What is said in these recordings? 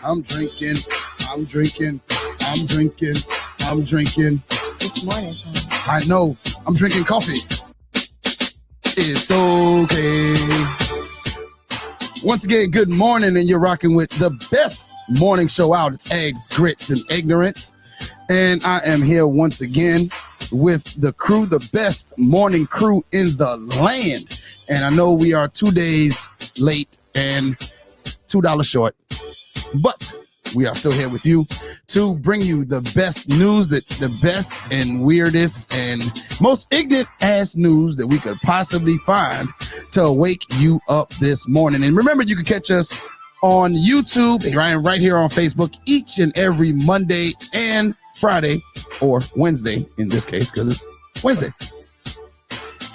I'm drinking. I'm drinking. I'm drinking. I'm drinking. It's morning time. I know. I'm drinking coffee. It's okay. Once again, good morning, and you're rocking with the best morning show out. It's Eggs, Grits, and Ignorance. And I am here once again with the crew, the best morning crew in the land. And I know we are 2 days late and $2 short, but we are still here with you to bring you the best news, the best and weirdest and most ignorant ass news that we could possibly find to wake you up this morning. And remember, you can catch us on YouTube and right here on Facebook each and every Monday and Friday, or Wednesday in this case, because it's Wednesday.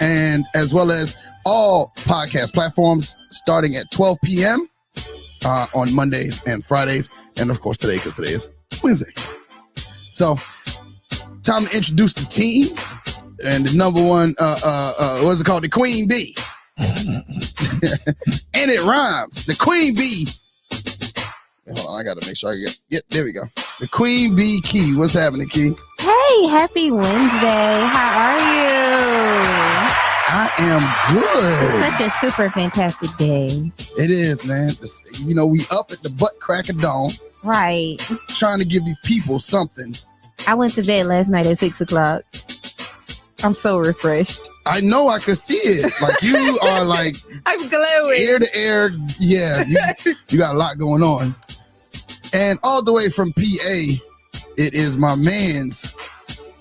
And as well as all podcast platforms starting at 12 p.m. On Mondays and Fridays. And of course today, because today is Wednesday. So time to introduce the team. And the number one, what's it called? The Queen Bee. And it rhymes. The Queen Bee. Hold on, I got to make sure I get there we go. The Queen Bee Key. What's happening, Key? Hey, happy Wednesday. How are you? I am good. Such a super fantastic day. It is, man. You know, we up at the butt crack of dawn. Right. Trying to give these people something. I went to bed last night at 6 o'clock. I'm so refreshed. I know, I could see it. Like, you are like I'm glowing. Ear to ear. Yeah, you got a lot going on. And all the way from PA, it is my man's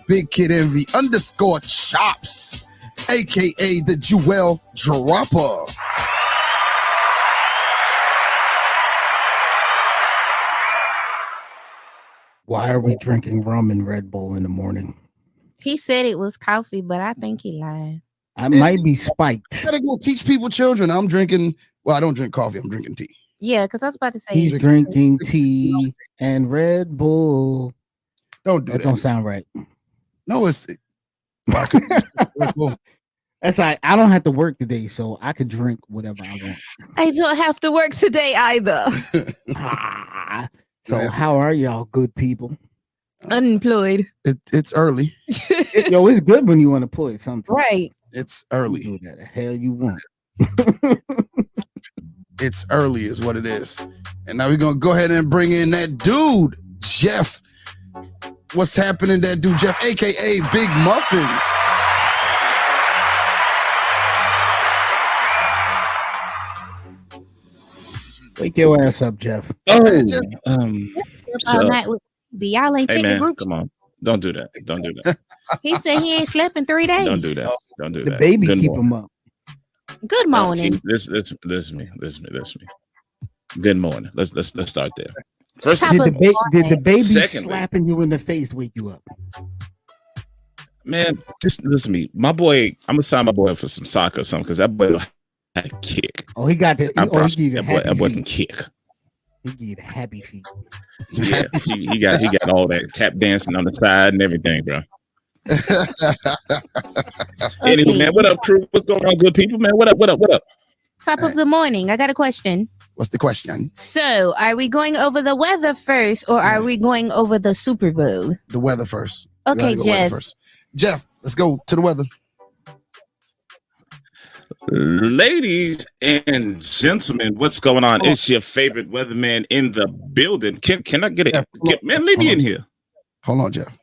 Big Kid Envy _ Chops, aka the Jewel Dropper. Why are we drinking rum and Red Bull in the morning? He said it was coffee, but I think he lied. I might be spiked. Gotta go teach people children. I'm drinking. Well, I don't drink coffee. I'm drinking tea. Yeah, because I was about to say He's drinking tea and Red Bull. Don't do that. Don't sound right. No, it's. That's right. I don't have to work today, so I could drink whatever I want. I don't have to work today either. So how are y'all, good people? Unemployed. It's early. Yo, it's good when you unemployed sometimes. Right. It's early. Do that the hell you want. It's early is what it is. And now we're going to go ahead and bring in that dude, Jeff. What's happening, that dude, Jeff, a.k.a. Big Muffins. Wake your ass up, Jeff. Oh, All night with y'all ain't hey checking man, group. come on. Don't do that. Don't do that. He said he ain't slept in 3 days. Don't do that. Don't do The that. baby Good keep morning. him up. Good morning. This is me. Good morning. Let's start there. First, Top Did of the, the did the baby Secondly- slapping you in the face wake you up? man, just listen to me. My boy, I'm gonna sign my boy up for some soccer or something because that boy had a kick. Oh, he got the. I promise he you, gave that you boy, the that boy happy can feet. kick. He gave you the happy feet. Yeah, he got all that tap dancing on the side and everything, bro. Anyway, man, what up, crew? What's going on, good people, man? What up? Top of the morning. I got a question. What's the question? So, are we going over the weather first, or are we going over the Super Bowl? The weather first. We Okay, gotta go weather Jeff. first. Jeff, let's go to the weather. Ladies and gentlemen, what's going on? It's your favorite weatherman in the building. Can I get it? Yeah, Man, leave me in here. Hold on, Jeff.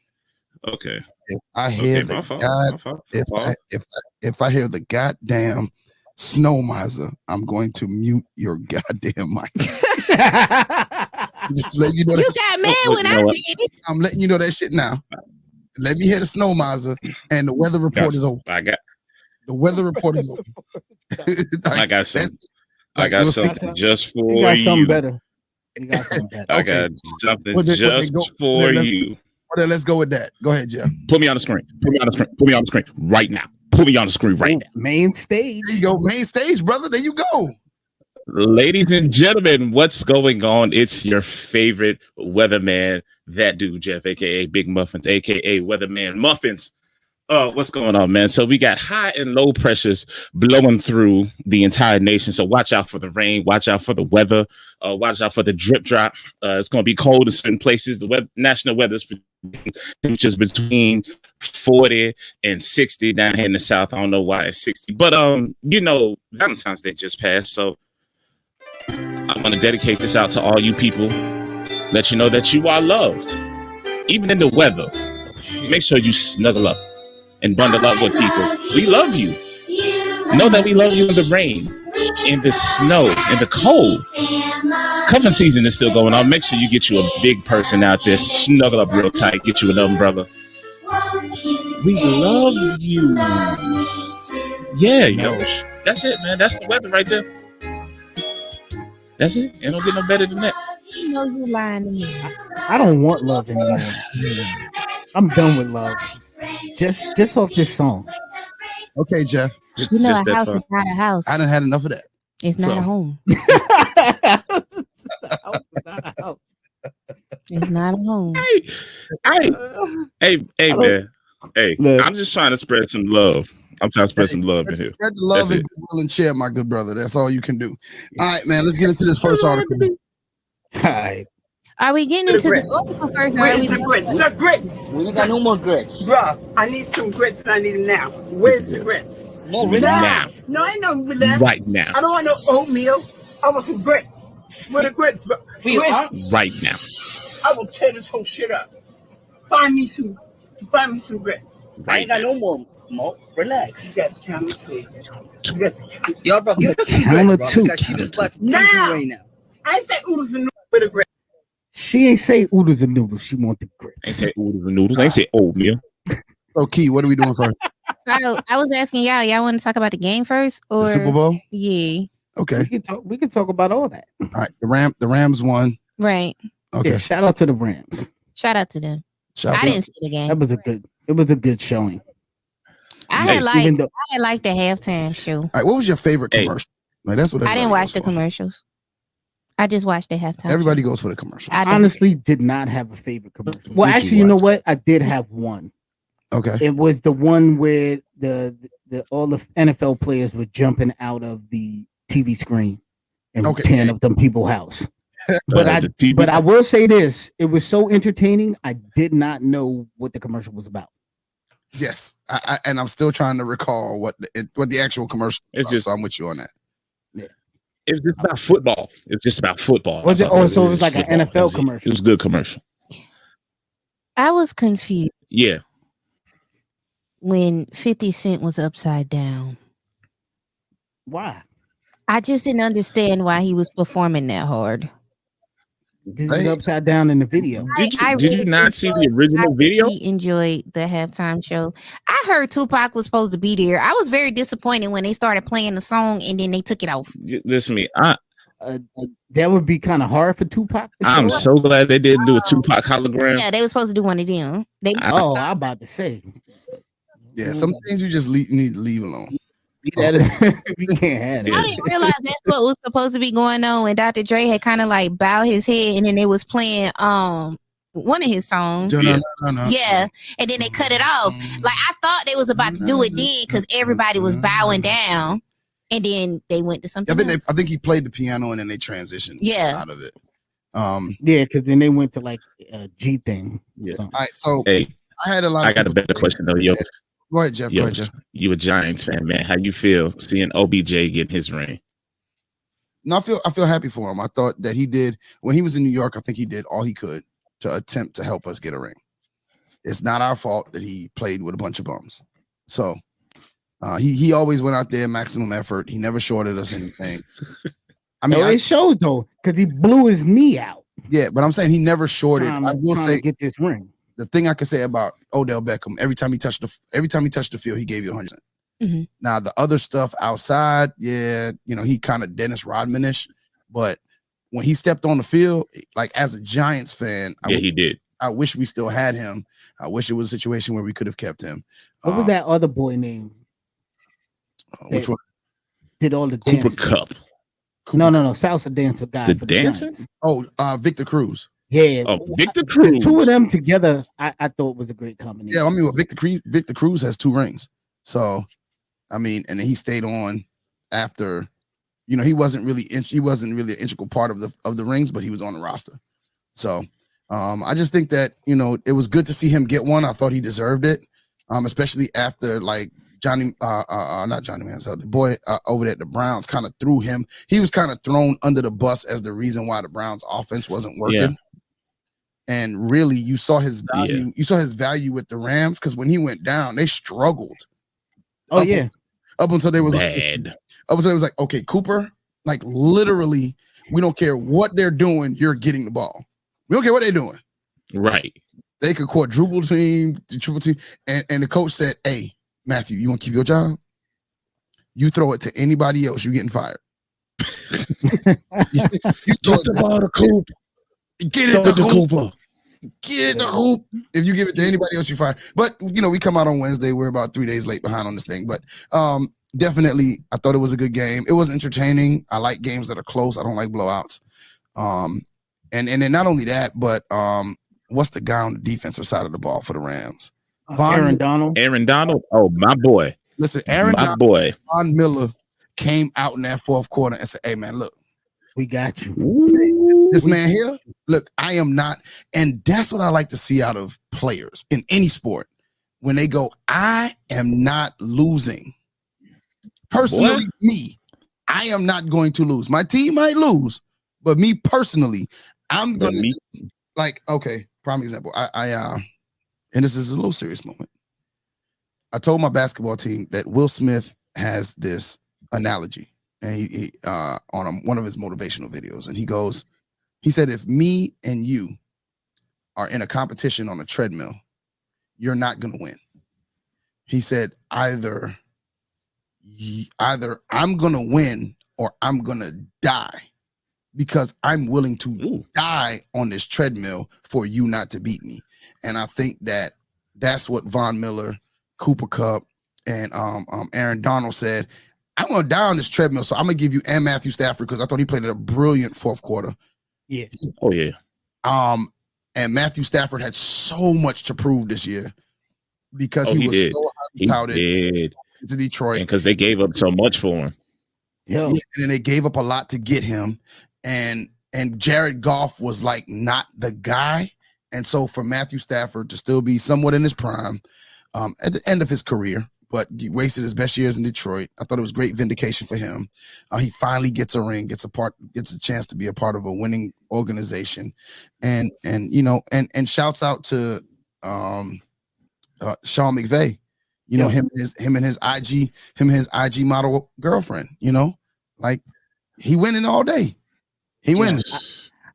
Okay. If I hear Okay, my the fault. god, My fault. if I hear the goddamn snow miser, I'm going to mute your goddamn mic. Just let you know You that. got mad Look, when you I know what? did it. I'm letting you know that shit now. Let me hear the snow miser, and the weather report is over. I got The weather report is over. I got something. that's- I like, got we'll see. something just You for got something you. better. You got something better. I Okay. got something Well, then just go- for then let's- you. Well, then let's go with that. Go ahead, Jeff. Put me on the screen. Put me on the screen. Put me on the screen right now. Put me on the screen right now. Main stage. There you go, main stage, brother. There you go. Ladies and gentlemen, what's going on? It's your favorite weatherman, that dude, Jeff, aka Big Muffins, aka Weatherman Muffins. What's going on, man? So we got high and low pressures blowing through the entire nation. So watch out for the rain. Watch out for the weather. Watch out for the drip drop. It's going to be cold in certain places. The national weather is temperatures between 40 and 60 down here in the South. I don't know why it's 60, but Valentine's Day just passed, so I'm going to dedicate this out to all you people. Let you know that you are loved, even in the weather. Make sure you snuggle up and bundle up with people. We love you. Know that we love you in the rain, in the snow, in the cold. Cuffing season is still going on. Make sure you get you a big person out there. Snuggle up real tight. Get you an umbrella. We love you. Yeah, yo. That's it, man. That's the weather right there. That's it. It don't get no better than that. You know you lying to me. I don't want love anymore. I'm done with love. Just off this song. Okay, Jeff. You know, Just a that house far. is not a house. I done had enough of that. It's not So- a home. It's not a home. Hey, man. Hey, Look. I'm just trying to spread some love. I'm trying to spread some love in here. Spread the love That's and goodwill and share, my good brother. That's all you can do. All right, man. Let's get into this first article. Hi. Are we getting into the article first? Or are Where's we the grits? The grits! We ain't got no more grits. Bruh, I need some grits and I need them now. Where's the grits? More Relax. No, I know relax. Right now. I don't want no oatmeal. I want some grits. Where the grits, bro? Right now. I will tear this whole shit up. Find me some grits. I Right ain't got now. no more. Mo, relax. You got to count to you. You got to count to Yo, bro, give us some Count grits, of two, bro, because she count just of about to Now. now. Right now. I ain't say oodles and noodles with a grit. She ain't say oodles and noodles. She want the I ain't grits. say oodles and noodles. I ain't say oatmeal. So, Key, what are we doing first? I was asking y'all want to talk about the game first? Or The Super Bowl? Yeah. Okay. We can talk about all that. All right. The Rams won. Right. Okay. Yeah, shout out to the Rams. Shout out to them. Shout I out. didn't see the game. It was a good showing. I Hey, had liked even though the halftime show. All right. What was your favorite Hey. commercial? Like, that's what I didn't everybody watch goes the for. commercials. I just watched the halftime. Everybody show. goes for the commercials. I did. honestly did not have a favorite commercial. What Well, did you actually, you know watch? what? I did have one. Okay. It was the one where the all the NFL players were jumping out of the TV screen and Okay, tearing yeah. up them people's house. But The TV But I will say this: it was so entertaining. I did not know what the commercial was about. Yes. And I'm still trying to recall what the actual commercial was It's about, just- so I'm with you on that. It's just about football. It's just about football. Was it? That's all Oh, so it was like an football. NFL That was it. commercial. It was a good commercial. I was confused Yeah. when 50 Cent was upside down. Why? I just didn't understand why he was performing that hard. Because he's Hey. upside down in the video. Did you, I did you really not see the original video? He enjoyed the halftime show. I heard Tupac was supposed to be there. I was very disappointed when they started playing the song and then they took it off. Listen to me. That would be kind of hard for Tupac. to I'm show up. so glad they didn't do a Tupac hologram. Yeah, they were supposed to do one of them. They Oh, I'm about to say. Yeah. Some things you just need to leave alone. We can't have Yeah. I that. didn't realize that's what was supposed to be going on when Dr. Dre had kind of like bowed his head and then they was playing one of his songs. No. Yeah, and then they cut it off. Like I thought they was about to do it then because everybody was bowing down, and then they went to something else. I think he played the piano and then they transitioned Yeah. out of it. Yeah, because then they went to like a G thing. Yeah. Something. All right, so Hey, I had a lot. I of got a people better say- question though. Yo, Go ahead, Jeff. Go yo, ahead, Jeff. you a Giants fan, man? How you feel seeing OBJ getting his ring? No, I feel happy for him. I thought that he did when he was in New York. I think he did all he could to attempt to help us get a ring. It's not our fault that he played with a bunch of bums. So he always went out there maximum effort. He never shorted us anything. I mean, It shows though, because he blew his knee out. yeah, but I'm saying he never shorted. Trying I will to say get this ring. the thing I can say about Odell Beckham, every time he touched the field, he gave you 100%. Mhm. Now the other stuff outside, yeah, he kind of Dennis Rodman-ish, but when he stepped on the field, like as a Giants fan, Yeah, he did. I wish we still had him. I wish it was a situation where we could have kept him. What was that other boy name? Which one? Did all the Cooper dancing? Cup. No, salsa dancer guy. The for dancing? Giants. Oh, Victor Cruz. Yeah, Victor the Cruz. two of them together, I thought was a great combination. Yeah, I mean, well, Victor Cruz has 2 rings. So, I mean, and then he stayed on after. You know, he wasn't really an integral part of the rings, but he was on the roster. So, I just think that it was good to see him get one. I thought he deserved it, especially after like not Johnny Manziel, the boy over there at the Browns kind of threw him. He was kind of thrown under the bus as the reason why the Browns offense wasn't working. Yeah. And really, you saw his value. Yeah. You saw his value with the Rams because when he went down, they struggled. Oh yeah. Up until they was bad. Up until it was like, okay, Cooper, like literally, we don't care what they're doing. You're getting the ball. We don't care what they're doing. Right. They could quadruple team, triple team, and the coach said, "Hey, Matthew, you want to keep your job? You throw it to anybody else, you're getting fired. you throw the ball to Coop. Get it to Cooper. Get it to Hoop. If you give it to anybody else, you're fired. But we come out on Wednesday. We're about 3 days late behind on this thing. But definitely, I thought it was a good game. It was entertaining. I like games that are close. I don't like blowouts. And then not only that, but what's the guy on the defensive side of the ball for the Rams? Aaron Donald. Aaron Donald. Oh, my boy. Listen, boy. Von Miller came out in that fourth quarter and said, "Hey, man, look. We got you. This man here, look, I am not." And that's what I like to see out of players in any sport. When they go, "I am not losing." Personally, me, I am not going to lose. My team might lose, but me personally, I'm going to like, okay, prime example. I and this is a little serious moment. I told my basketball team that Will Smith has this analogy. And he on one of his motivational videos, and he said, if me and you are in a competition on a treadmill, you're not going to win. He said, either I'm going to win or I'm going to die, because I'm willing to die on this treadmill for you not to beat me. And I think that's what Von Miller, Cooper Kupp, and Aaron Donald said. I'm going to die on this treadmill, so I'm going to give you and Matthew Stafford, because I thought he played a brilliant fourth quarter. Yeah. Oh, yeah. And Matthew Stafford had so much to prove this year because he was so highly touted to Detroit. Because they gave up so much for him. Yeah. And then they gave up a lot to get him. And Jared Goff was like not the guy. And so for Matthew Stafford to still be somewhat in his prime at the end of his career, but he wasted his best years in Detroit. I thought it was great vindication for him. He finally gets a ring, gets a chance to be a part of a winning organization, and shouts out to Sean McVay. Him and his IG model girlfriend. Like he winning all day. He winning.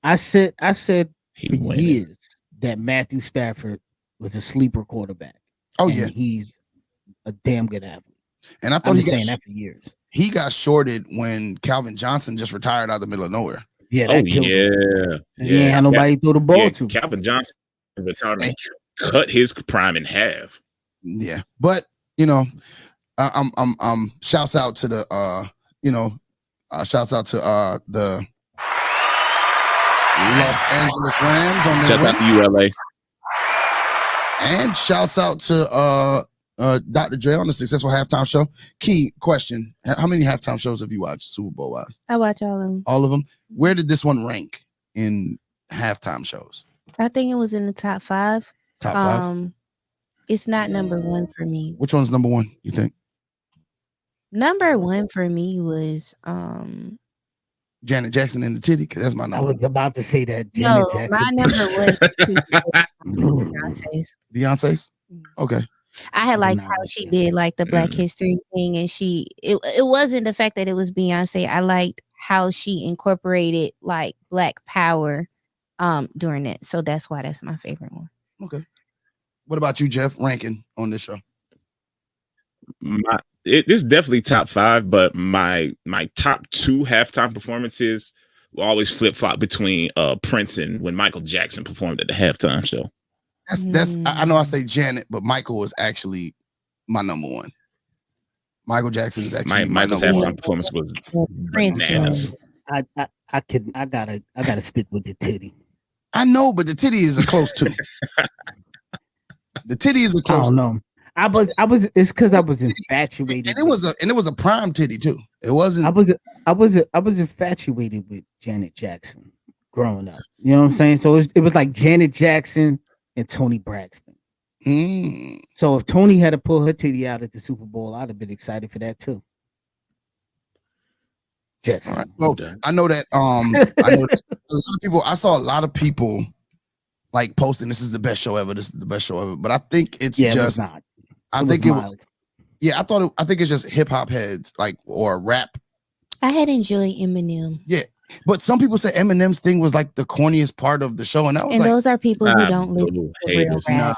I said for years that Matthew Stafford was a sleeper quarterback. Oh yeah, he's a damn good athlete. And I thought he got saying that for years. He got shorted when Calvin Johnson just retired out of the middle of nowhere. Yeah, that killed him. He ain't had nobody throw the ball to. Calvin Johnson retired and cut his prime in half. Yeah, but I'm shouts out to the the Los Angeles Rams on their win. Shout out to ULA. And shouts out to Dr. Dre on the Successful Halftime Show. Key question: how many halftime shows have you watched Super Bowl wise? I watch all of them. All of them. Where did this one rank in halftime shows? I think it was in the top 5. Top 5. It's not number 1 for me. Which one's number 1? You think? Number 1 for me was Janet Jackson and the Titty, because that's my number. I was about to say that. Janet Jackson. My number 1 Beyonce's. Beyonce's? Okay. I had liked how she did like the Black History thing, and it wasn't the fact that it was Beyonce. I liked how she incorporated like Black power during that. So that's why that's my favorite one. Okay. What about you, Jeff? Ranking on this show? This is definitely top 5, but my top 2 halftime performances will always flip flop between Prince and when Michael Jackson performed at the halftime show. That's I know I say Janet, but Michael is actually my number 1. Michael Jackson is actually my number 1. Performance was Prince. bananas. I gotta stick with the Titty. I know, but the titty is a close two. The titty is a I close. don't know. I was. It's because I was infatuated. And it was a prime titty too. It wasn't. I was infatuated with Janet Jackson growing up. You know what I'm saying? So it was like Janet Jackson and Toni Braxton. Mm. So if Toni had to pull her titty out at the Super Bowl, I'd have been excited for that too. Just All right. Well, I know that. I know that a lot of people. I saw a lot of people like posting, "This is the best show ever. This is the best show ever." But I think it's yeah, just. it was not. I think it was. Yeah, I think it's just hip hop heads, like, or rap. I had enjoyed Eminem. Yeah, but some people say Eminem's thing was like the corniest part of the show, and I was And like, those are people who don't listen to real haters. rap.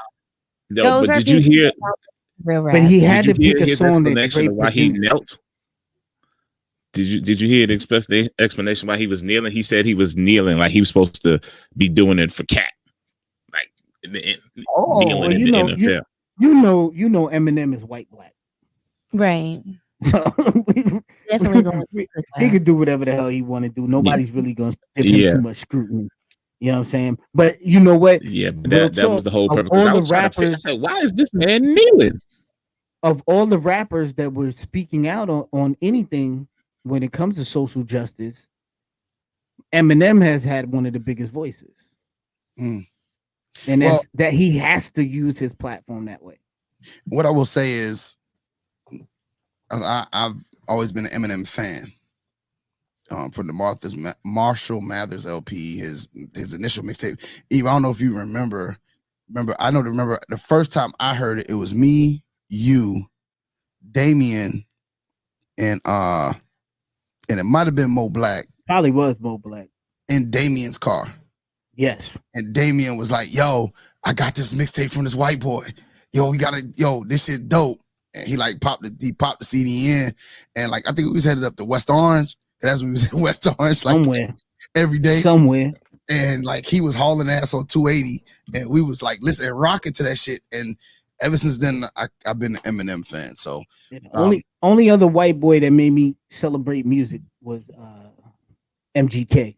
No, Those but are did you people hear? who don't listen to real rap. But he had to Did you pick a hear his song that explanation Drake of why he produced. knelt? Did you hear the explanation why he was kneeling? He said he was kneeling like he was supposed to be doing it for Cat, like kneeling in the NFL. You know, Eminem is white black. Right. So Definitely going to he could do whatever the hell he want to do. Nobody's really going to give him too much scrutiny. You know what I'm saying? But you know what? Yeah, but that was the whole purpose. All I the was trying to figure rappers, out, why is this man kneeling? of all the rappers that were speaking out on anything when it comes to social justice, Eminem has had one of the biggest voices. Mm. And that's that he has to use his platform that way. What I will say is, I've always been an Eminem fan. From the Marshall Mathers LP, his initial mixtape. Eve, I don't know if you remember. I know to remember the first time I heard it. It was me, you, Damien, and it might have been Mo Black. Probably was Mo Black. In Damien's car. Yes. And Damien was like, "Yo, I got this mixtape from this white boy. Yo, this shit dope." And he like popped the CD in, and like I think we was headed up to West Orange. That's when we was in West Orange, like somewhere every day, somewhere. And like he was hauling ass on 280, and we was like listening, rocking to that shit. And ever since then, I've been an Eminem fan. So only other white boy that made me celebrate music was MGK,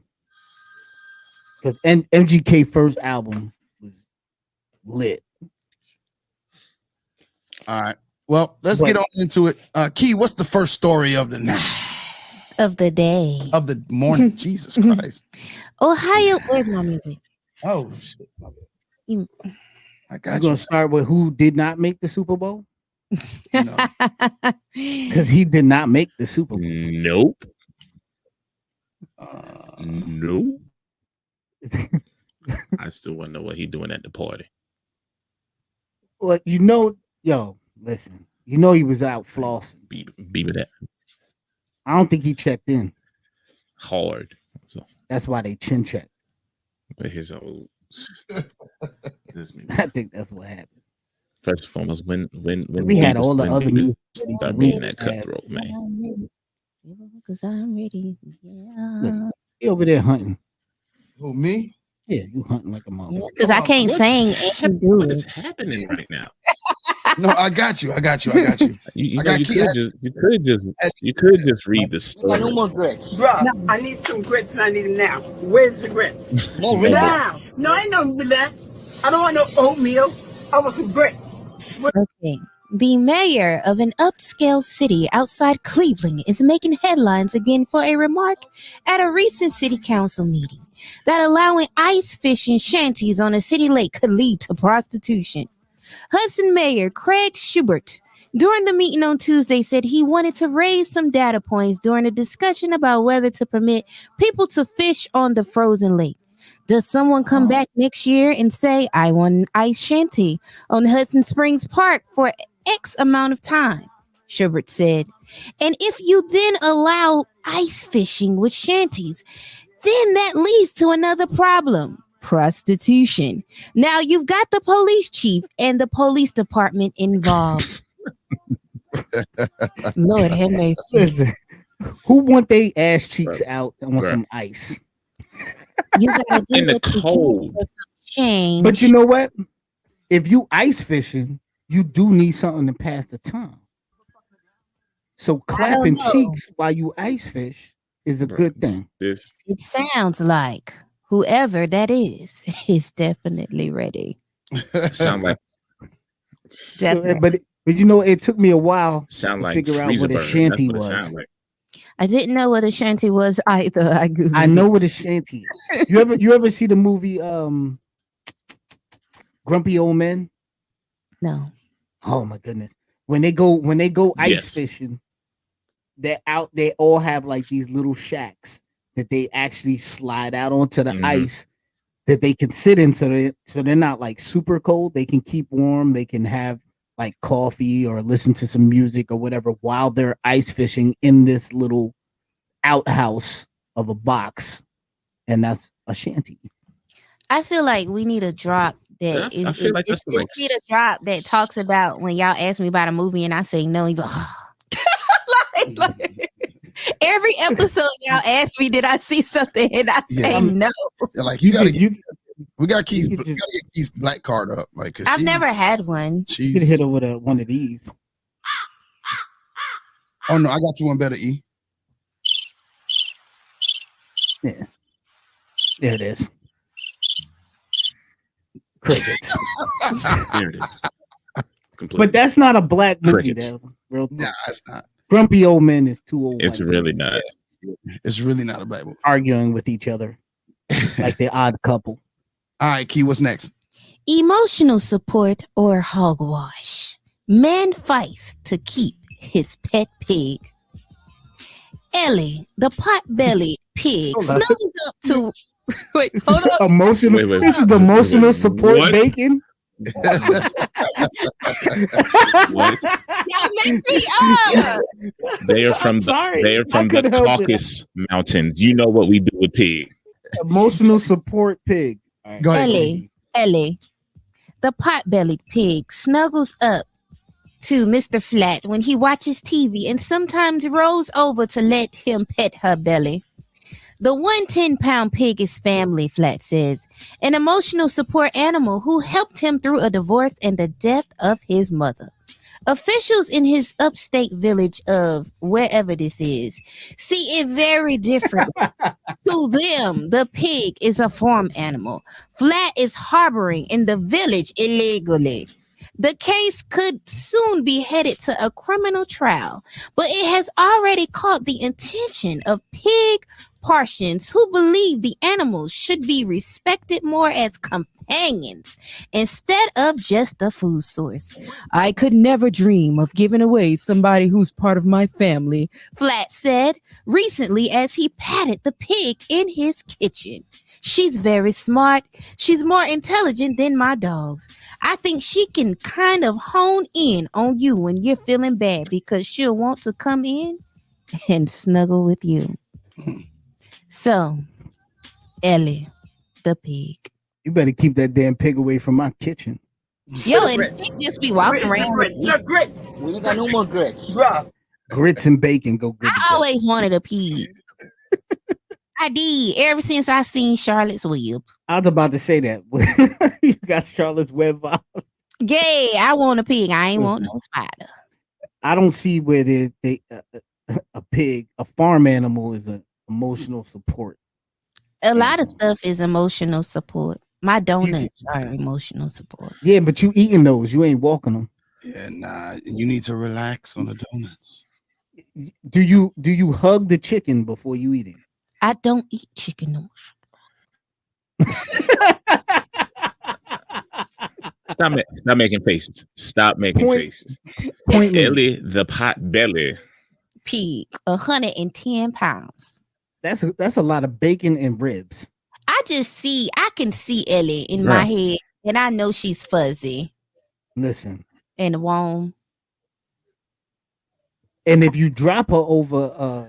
because MGK first album was lit. All right. Well, let's get on into it. Key, what's the first story of the night? Of the day. Of the morning. Jesus Christ. Ohio. Where's my music? Oh, shit. I got you. Going to start with who did not make the Super Bowl? Because he did not make the Super Bowl. Nope. Nope. I still want to know what he doing at the party. Well, listen. He was out flossing. Beaver that. I don't think he checked in. Hard. So. That's why they chin checked. His old. I think that's what happened. First and foremost, when we had all the other music, start being that cutthroat, man. Because I'm ready. Yeah. Look, he over there hunting. Who, me? Yeah, you hunting like a mother. Because I can't sing and do What is it. happening right now? No, I got you. You could just read the story. No more grits. Bro, I need some grits and I need them now. Where's the grits? More Now. grits. No, I know relax. I don't want no oatmeal. I want some grits. Okay. The mayor of an upscale city outside Cleveland is making headlines again for a remark at a recent city council meeting that allowing ice fishing shanties on a city lake could lead to prostitution. Hudson Mayor Craig Schubert, during the meeting on Tuesday, said he wanted to raise some data points during a discussion about whether to permit people to fish on the frozen lake. Does someone come back next year and say, I want an ice shanty on Hudson Springs Park for X amount of time? Schubert said. And if you then allow ice fishing with shanties, then that leads to another problem. Prostitution. Now you've got the police chief and the police department involved. Lord have mercy. Listen, who want their ass cheeks out on some ice? You gotta do In the what you can cold. for some change. But you know what? If you ice fishing, you do need something to pass the time. So clapping know. cheeks while you ice fish is a good thing. This It sounds like Whoever that is definitely ready. Sound like Definitely. But you know, it took me a while sound to like figure out freezer what a burn. shanty That's what it was. sound like. I didn't know what a shanty was either. I know what a shanty is. You ever see the movie Grumpy Old Men? No. Oh my goodness. When they go ice Yes. fishing, they all have like these little shacks that they actually slide out onto the Mhm. ice that they can sit in, so they're not like super cold. They can keep warm. They can have like coffee or listen to some music or whatever while they're ice fishing in this little outhouse of a box, and that's a shanty. I feel like we need a drop Yeah, that is. I feel like that's We need a drop that talks about when y'all ask me about a movie and I say no. You go, like, every episode y'all ask me, did I see something? And I say Yeah. no. They're like, we gotta get Keith's you could Keith's black card up. Like, 'cause I've never she's- had one. You could hit her with one of these. Oh no, I got you one better, E. Yeah, there it is. Crickets. There it is. Completely. But that's not a black movie. Crickets. Though. Real Nah, it's not. Grumpy Old Men is too old. It's white really men not. It's really not a black movie. arguing with each other like the odd couple. All right, Key, what's next? Emotional support or hogwash. Man fights to keep his pet pig. Ellie, the pot-bellied pig, Hold on. snuggles up to. Wait, hold on. Emotional. Wait, This is the emotional support What? bacon. What? Y'all messed me up. They are from I'm sorry. they are I from the couldn't help it. Caucasus Mountains. You know what we do with pig. Emotional support pig. All right. Go ahead. Ellie, the pot-bellied pig, snuggles up to Mr. Flat when he watches TV and sometimes rolls over to let him pet her belly. The 110-pound pig is family, Flat says, an emotional support animal who helped him through a divorce and the death of his mother. Officials in his upstate village of wherever this is see it very different. To them, the pig is a farm animal. Flat is harboring in the village illegally. The case could soon be headed to a criminal trial, but it has already caught the attention of pig Parsians who believe the animals should be respected more as companions instead of just a food source. I could never dream of giving away somebody who's part of my family, Flat said recently as he patted the pig in his kitchen. She's very smart. She's more intelligent than my dogs. I think she can kind of hone in on you when you're feeling bad because she'll want to come in and snuggle with you. So, Ellie, the pig. You better keep that damn pig away from my kitchen. Yo, and the pig just be walking around. Grits, not grits, We ain't got no more grits. bruh. Grits and bacon go good. I always wanted a pig. I did ever since I seen Charlotte's Web. I was about to say that. You got Charlotte's Web vibes. Yeah, I want a pig. I ain't want no spider. I don't see where a pig, a farm animal, is an emotional support. A lot of stuff is emotional support. My donuts are emotional support. Yeah, but you eating those. You ain't walking them. Yeah, nah. You need to relax on the donuts. Do you hug the chicken before you eat it? I don't eat chicken no Stop making faces. Stop making Point- faces. Point me. Ellie, the pot belly. pig, 110 pounds. That's a lot of bacon and ribs. I can see Ellie in my head, and I know she's fuzzy Listen, and warm. and if you drop her over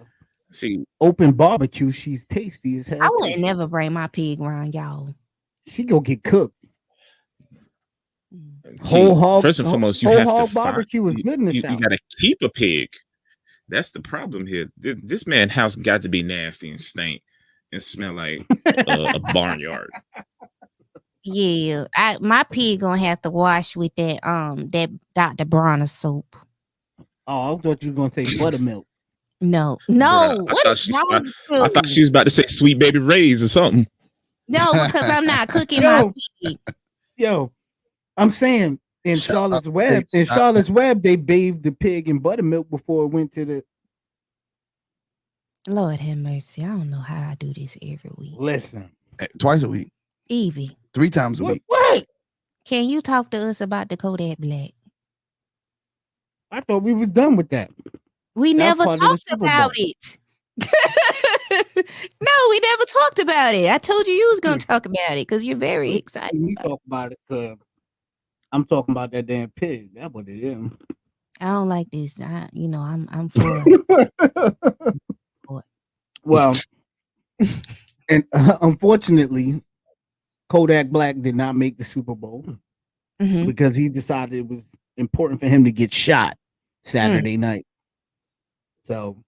See, open barbecue, she's tasty as hell. I too. wouldn't never bring my pig around y'all. She go get cooked. Mm. Whole hog. First and foremost, you whole have to hog find, barbecue is good in the you South. got to keep a pig. That's the problem here. This man's house got to be nasty and stink and smell like a barnyard. Yeah, my pig gonna have to wash with that Dr. Bronner soap. Oh, I thought you were gonna say buttermilk. No, Bruh, what is wrong with you? I thought she was about to say Sweet Baby Ray's or something. No, because I'm not cooking my Yo. feet. Yo, I'm saying in Shouts out Charlotte's to Web, pigs. they bathed the pig in buttermilk before it went to the. Lord have mercy. I don't know how I do this every week. Listen, Twice a week, Evie, 3 times a what? week. What? can you talk to us about the Kodak Black? I thought we was done with that. We That's never part of the talked Super about Bowl. it. No, we never talked about it. I told you was gonna talk about it because you're very excited. We about it. talk about it because I'm talking about that damn pig. That's what it is. I don't like this. I'm for Well, and unfortunately, Kodak Black did not make the Super Bowl Mhm. because he decided it was important for him to get shot Saturday night. So,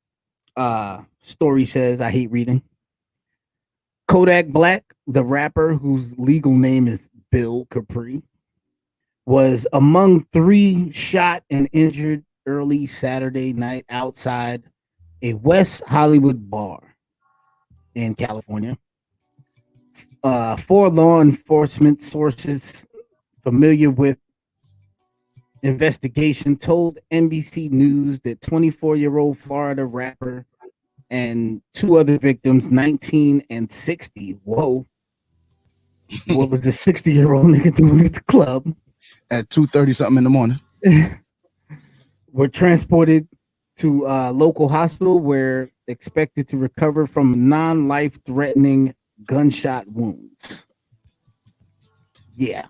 story says, I hate reading. Kodak Black, the rapper whose legal name is Bill Capri, was among 3 shot and injured early Saturday night outside a West Hollywood bar in California. 4 law enforcement sources familiar with investigation told NBC News that 24-year-old Florida rapper and 2 other victims, 19 and 60. Whoa. What was the 60-year-old nigga doing at the club? At 2:30 something in the morning. Were transported to a local hospital where expected to recover from non-life-threatening gunshot wounds. Yeah.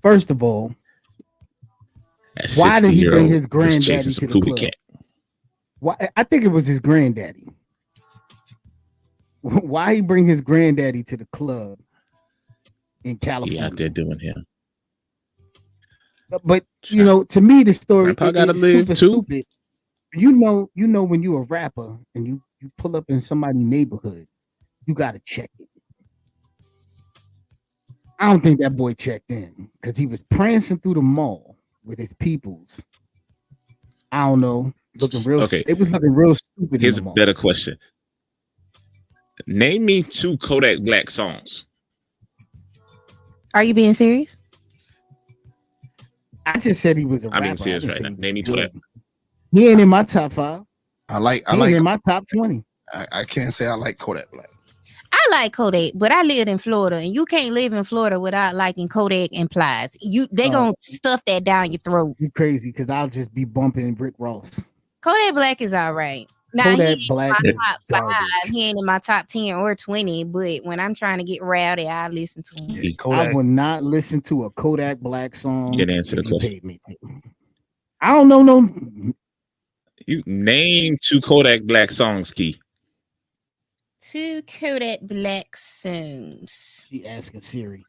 First of all, That why did he bring 60-year-old his was granddaddy chasing to some the cootie club? cat. Why? I think it was his granddaddy. Why he bring his granddaddy to the club in He California? out there doing him. But you know, to me, the story Grandpa gotta is live, super too. stupid. You know when you're a rapper and you pull up in somebody's neighborhood, you gotta check it. I don't think that boy checked in because he was prancing through the mall with his peoples. I don't know, looking real. Okay. It was looking real stupid Here's in a the mall. better question. Name me 2 Kodak Black songs. Are you being serious? I just said he was a rapper. I'm being I serious didn't right say now. he was Name me good. Kodak. He ain't in my top 5. I like He ain't in my top 20. I can't say I like Kodak Black. I like Kodak, but I lived in Florida, and you can't live in Florida without liking Kodak and Plies. They gonna stuff that down your throat. You crazy because I'll just be bumping Rick Ross. Kodak Black is all right. Now he Kodak ain't in Black my is top 5. garbage. He ain't in my top 10 or 20. But when I'm trying to get rowdy, I listen to him. Yeah, I Kodak. would not listen to a Kodak Black song. You didn't answer if the you question. paid me to. I don't know no. You name 2 Kodak Black songs, Key. 2 Kodak Black songs. She asking Siri.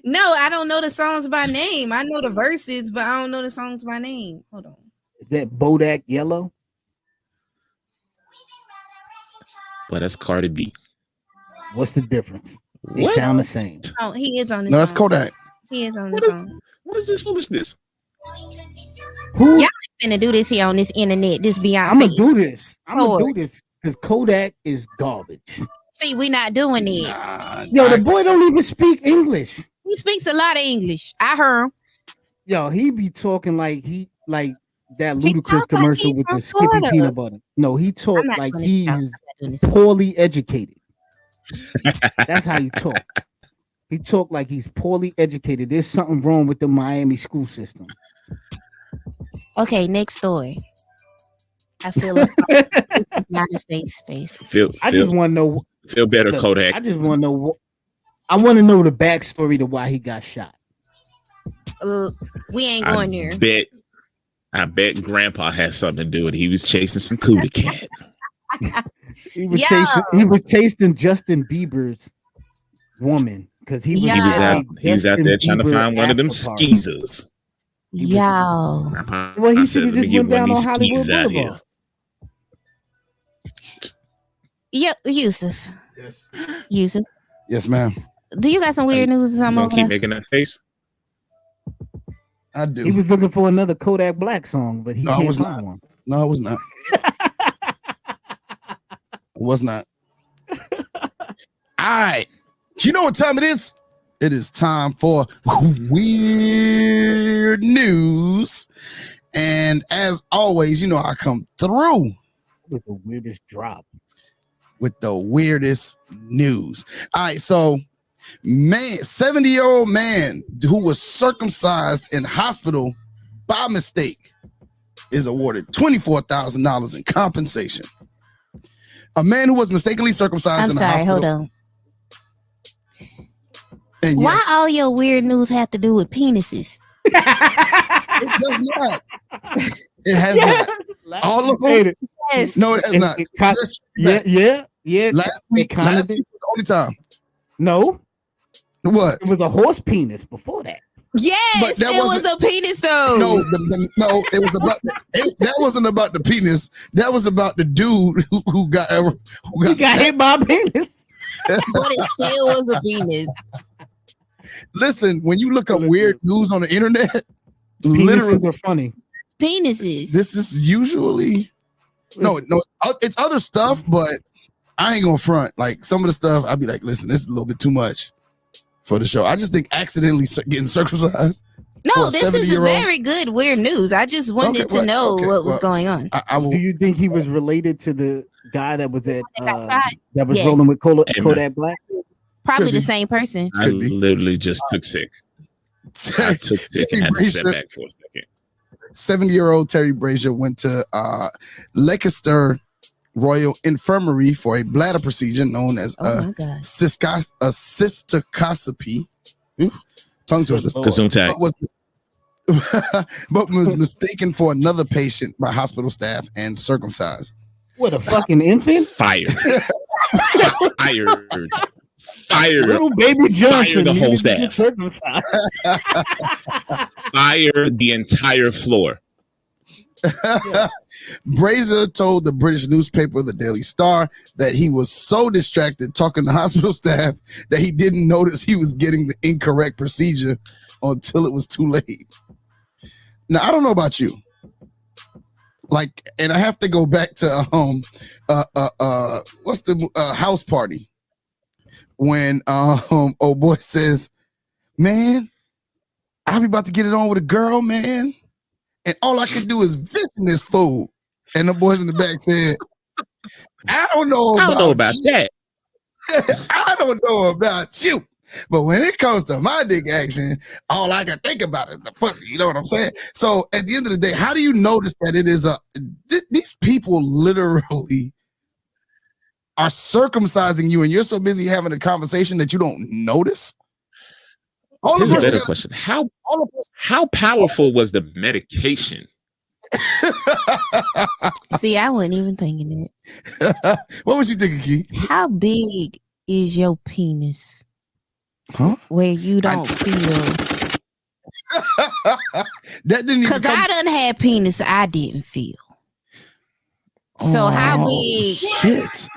No, I don't know the songs by name. I know the verses, but I don't know the songs by name. Hold on. Is that Bodak Yellow? Well, that's Cardi B. What's the difference? They What? sound the same. Oh, he is on this No, that's song. Kodak. He is on What this is- song. What is this foolishness? Who? Yeah. Finna do this here on this internet. This Beyonce. I'm gonna do this. I'm gonna Lord. do this because Kodak is garbage. See, we not doing it. Yo, I- the boy don't even speak English. He speaks a lot of English. I heard him. Yo, he be talking like that He Ludacris talk like commercial he with from the Skippy Florida. peanut butter. No, he talk I'm not like doing this. I'm he's not doing this. poorly educated. That's how he talk. He talk like he's poorly educated. There's something wrong with the Miami school system. Okay, next story. I feel like this is not a safe space. I just want to know. Feel better, Look, Kodak. I just want to know. I want to know the backstory to why he got shot. We ain't going there. I bet Grandpa has something to do with it. He was chasing some cootie cat. He was Yo. chasing Justin Bieber's woman because he was, Yo. He was out there trying to Justin find one of them after party. skeezers. Yo. Grandpa Well, he said, should have "Let me just get went one down of on these Hollywood skeezers out Boulevard. Yo, Yusuf. Yes. Yusuf. Yes, ma'am. Do you got some weird news or You something gonna over keep there? making that face? I do. He was looking for another Kodak Black song, but he No, I can't was find one. No, it was not. It was not. right. You know what time it is? It is time for weird news. And as always, you know, I come through with the weirdest drop. With the weirdest news. All right, so 70-year-old man who was circumcised in hospital by mistake is awarded $24,000 in compensation. A man who was mistakenly circumcised in a hospital. Hold on. And Why yes, all your weird news have to do with penises? it does not. It has not. All of them? Yes. No, it has not. Yeah. Last week was the only time. No. What? It was a horse penis before that. Yes, But that it was wasn't- a penis though. No, it was about that wasn't about the penis. That was about the dude who got He got hit by a penis. But it still was a penis. Listen, when you look up weird news on the internet, Penises literally, are funny. Penises. this is usually no, it's other stuff, but I ain't gonna front. Like some of the stuff, I'd be like, listen, this is a little bit too much for the show. I just think accidentally getting circumcised. No, for a this is 70-year-old? very good weird news. I just wanted to know what was going on. I will. Do you think he was related to the guy that was at that was Yes. rolling with Amen. Kodak Black? Probably could the be. same person. I Could be. literally just took sick. I took sick and had to sit back for a second. 70-year-old Terry Brazier went to Leicester Royal Infirmary for a bladder procedure known as Oh my god. cystoscopy. Ooh, tongue twister. Gesundheit. But was mistaken for another patient by hospital staff and circumcised. What, a fucking infant? Fired. Fired. Little baby Johnson the whole needed to staff. get circumcised. Fire the entire floor. Brazier told the British newspaper The Daily Star that he was so distracted talking to hospital staff that he didn't notice he was getting the incorrect procedure until it was too late. Now, I don't know about you. Like, and I have to go back to what's the house party when old boy says, "Man, I'll be about to get it on with a girl, man, and all I can do is vision this fool." And the boys in the back said, "I don't know I don't know about you. that. I don't know about you. But when it comes to my dick action, all I can think about is the pussy." You know what I'm saying? So at the end of the day, how do you notice that it is these people literally are circumcising you and you're so busy having a conversation that you don't notice? All the Here's a person better got- question. all the person- How powerful was the medication? See, I wasn't even thinking that. What was you thinking, Key? How big is your penis Huh? where you don't feel? That didn't even Because come. I done had penis I didn't feel. So how Oh, big? Shit.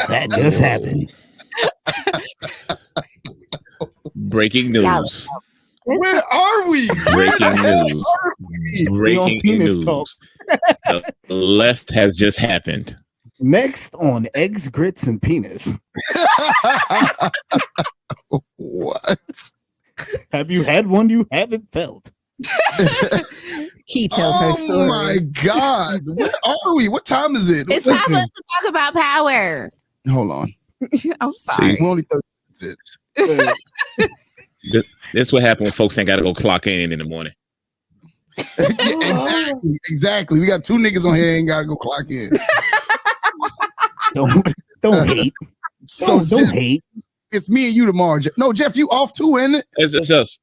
That just happened. Breaking Y'all- news. Where are we? Breaking news. We on Breaking penis news. talk. The left has just happened. Next on Eggs, Grits, and Penis. What? Have you had one you haven't felt? He tells her story. Oh my God. Where are we? What time is it? It's time for us to talk about power. Hold on. I'm sorry. We're only 30 minutes in. This what happened when folks ain't got to go clock in the morning. Yeah, exactly. We got two niggas on here ain't gotta go clock in. Don't hate. So Don't Jeff, hate. it's me and you tomorrow. Jeff. No, Jeff, you off too, isn't it? It's us.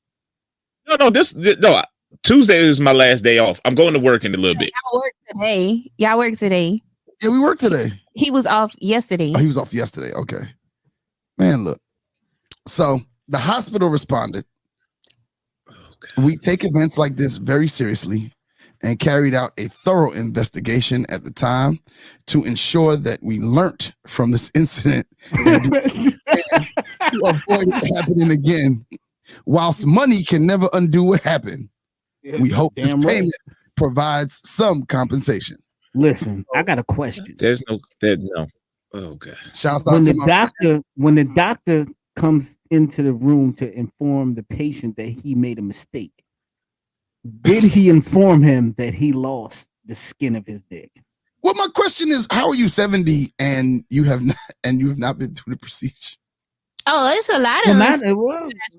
No. Tuesday is my last day off. I'm going to work in a little bit. Y'all work today. Yeah, we worked today. He was off yesterday. Oh, he was off yesterday. Okay. Man, look. So the hospital responded. We take events like this very seriously and carried out a thorough investigation at the time to ensure that we learnt from this incident and to avoid it happening again. Whilst money can never undo what happened, we hope this Damn right. payment provides some compensation. Listen, I got a question. There's no. Oh god. Shouts out to When the doctor comes into the room to inform the patient that he made a mistake, did he inform him that he lost the skin of his dick? Well, my question is, how are you 70 and you have not been through the procedure? Oh, it's a lot of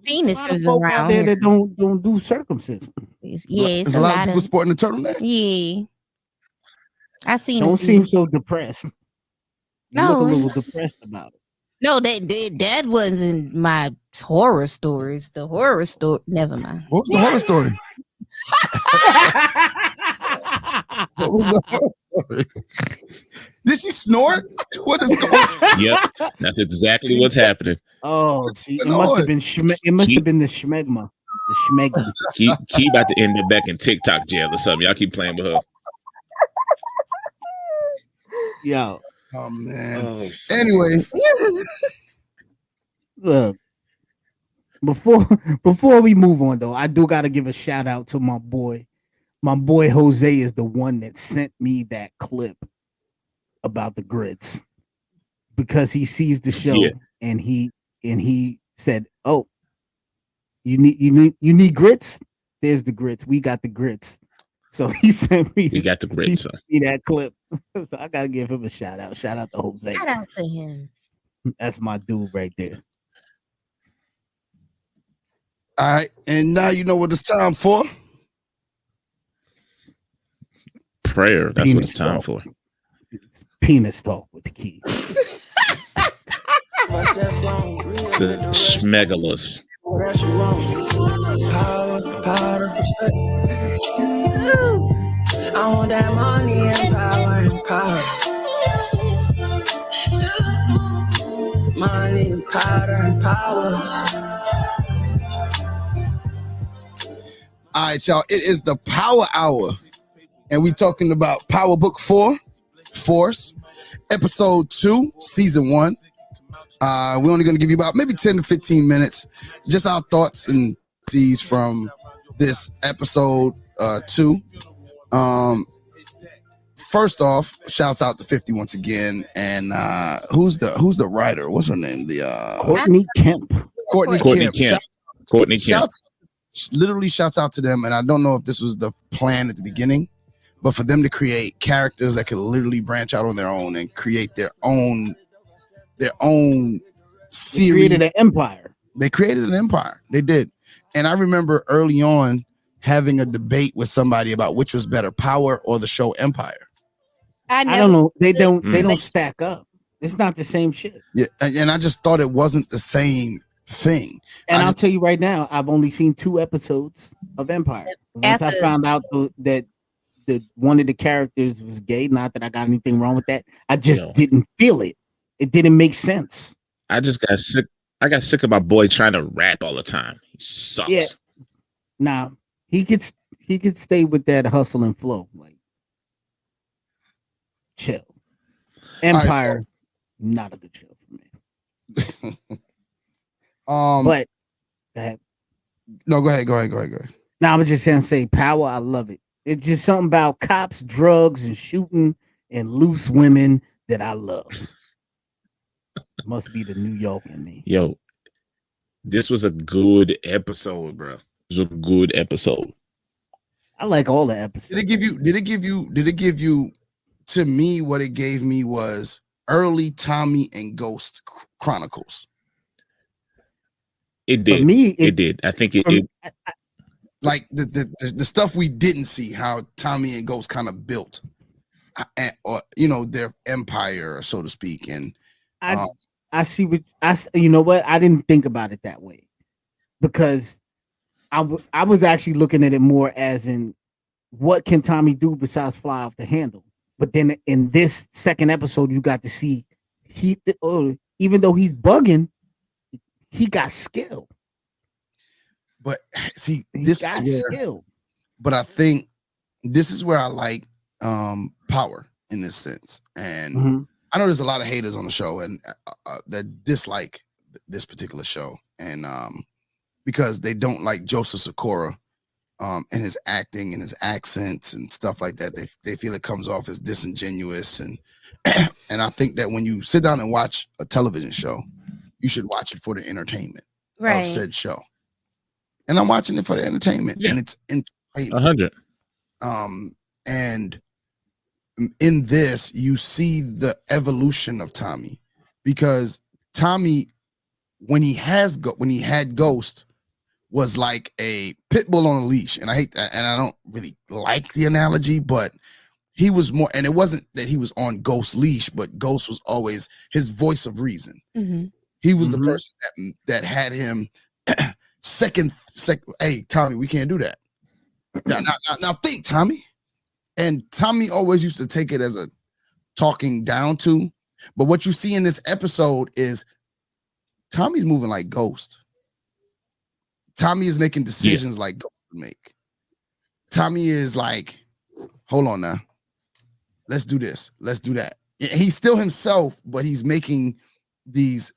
penises folk around out there here. that don't do circumcision. Yeah, it's There's a lot of people sporting the turtleneck. Yeah, I seen. Don't seem so depressed. You look a little depressed about it. No, that wasn't my horror stories. The horror story. Never mind. What was the horror story? What was the horror story? Did she snort? What is going on? Yep, that's exactly what's happening. Oh, see, it must have been it must have been the schmegma. The schmegma. Key about to end up back in TikTok jail or something. Y'all keep playing with her. Yo. Oh man. Anyway. Look. Before we move on though, I do gotta give a shout out to my boy. My boy Jose is the one that sent me that clip about the grits because he sees the show and he said, "Oh, you need grits? There's the grits. We got the grits." So he sent me. We got the grits. See that clip. So I gotta give him a shout out. Shout out to Jose. Shout out to him. That's my dude right there. All right, and now you know what it's time for. Prayer. That's what it's time for. Penis talk with the key. The schmegalus. I want that money and power. Money and powder and power. All right, y'all. It is the Power Hour, and we talking about Power Book 4, Force, Episode 2, Season 1. We're only going to give you about maybe 10 to 15 minutes, just our thoughts and sees from this Episode 2. First off, shouts out to 50 once again, and who's the writer? What's her name? Courtney Kemp. Courtney Kemp. Courtney Kemp. Literally shouts out to them, and I don't know if this was the plan at the beginning, but for them to create characters that could literally branch out on their own and create their own series. They created an empire. They created an empire. They did. And I remember early on having a debate with somebody about which was better, Power or the show Empire. I don't know. They don't stack up. It's not the same shit. Yeah, and I just thought it wasn't the same thing. And I'll tell you right now, I've only seen 2 episodes of Empire. Once I found out that one of the characters was gay, not that I got anything wrong with that, I just didn't feel it. It didn't make sense. I just got sick. I got sick of my boy trying to rap all the time. He sucks. Yeah. Now he could stay with that hustle and flow, like chill. Empire, not a good show for me. But no, go ahead. Now I'm just gonna say Power. I love it. It's just something about cops, drugs, and shooting and loose women that I love. Must be the New York in me. Yo, this was a good episode, bro. It was a good episode. I like all the episodes. Did it give you? To me, what it gave me was early Tommy and Ghost Chronicles. It did. For me, it did. I think it like the stuff we didn't see, how Tommy and Ghost kind of built, or their empire, so to speak. And I see what you know what I didn't think about it that way, because I was actually looking at it more as in what can Tommy do besides fly off the handle. But then in this second episode, you got to see even though he's bugging, he got skill. But see, this is skill. But I think this is where I like Power in this sense. And I know there's a lot of haters on the show and that dislike this particular show, and because they don't like Joseph Sikora and his acting and his accents and stuff like that. They feel it comes off as disingenuous, and and I think that when you sit down and watch a television show, you should watch it for the entertainment of Right. said show. And I'm watching it for the entertainment, Yeah. and it's entertainment. 100. And in this, you see the evolution of Tommy, because Tommy, when he had Ghost, was like a pit bull on a leash. And I hate that, and I don't really like the analogy, but he was more, and it wasn't that he was on Ghost's leash, but Ghost was always his voice of reason. Mm-hmm. He was the Mhm. person that had him second. Hey, Tommy, we can't do that. Now think, Tommy. And Tommy always used to take it as a talking down to. But what you see in this episode is Tommy's moving like Ghost. Tommy is making decisions like Ghost would make. Tommy is like, hold on now. Let's do this. Let's do that. He's still himself, but he's making these